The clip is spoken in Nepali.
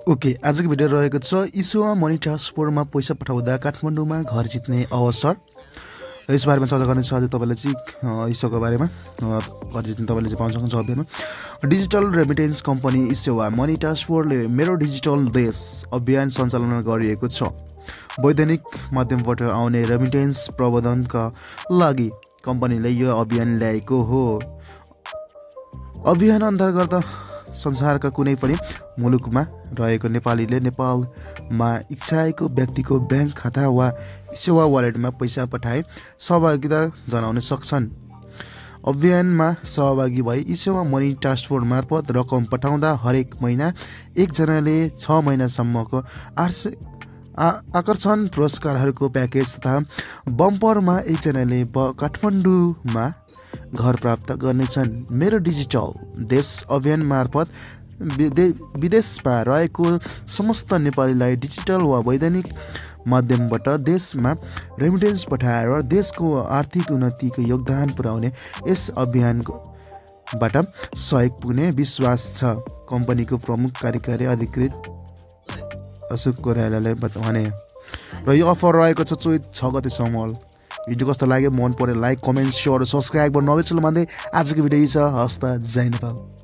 ओके, आजको भिडियो रहेको छ एसेवा मनी ट्रान्सफरमा पैसा पठाउँदा काठमाडौँमा घर जित्ने अवसर। यस बारेमा चर्चा गर्ने छ आज तपाईलाई चाहिँ एसेवाको बारेमा। घर जित्ने तपाईले चाहिँ पाउन सक्नुहुन्छ अभियानमा। डिजिटल रेमिटेन्स कम्पनी एसेवा मनी ट्रान्सफरले मेरो डिजिटल देश अभियान सञ्चालन गरिएको छ। वैधानिक माध्यमबाट आउने रेमिटेन्स प्रबन्धनका लागि कम्पनीले यो अभियान ल्याएको हो। अभियान अन्तर्गत संसारका कुनै पनि मुलुकमा रहेको नेपालीले नेपालमा इच्छाएको व्यक्तिको ब्याङ्क खाता वा एसेवा वालेटमा पैसा पठाए सहभागिता जनाउन सक्छन्। अभियानमा सहभागी भई एसेवा मनी ट्रान्सफर मार्फत रकम पठाउँदा हरेक महिना एकजनाले 6 महिनासम्मको आकर्षण पुरस्कारहरूको प्याकेज तथा बम्परमा एकजनाले काठमाडौँमा घर प्राप्त गर्नेछन्। मेरो डिजिटल देश अभियान मार्फत विदेशमा रहेको समस्त नेपालीलाई डिजिटल वा वैधानिक माध्यमबाट देशमा रेमिटेन्स पठाएर देशको आर्थिक उन्नतिको योगदान पुर्याउने यस अभियानबाट सहयोग पुग्ने विश्वास छ, कम्पनीको प्रमुख कार्यकारी अधिकृत अशोक कोइरालाले भने। र यो अफर रहेको छ 6 गतेसम्म। भिडियो कस्तो लाग्यो, मन पर्यो लाइक, कमेन्ट, सेयर, सब्सक्राइब गर्न नबिर्सनु भन्दै आजको भिडियो यही छ। हस्त जय नेपाल।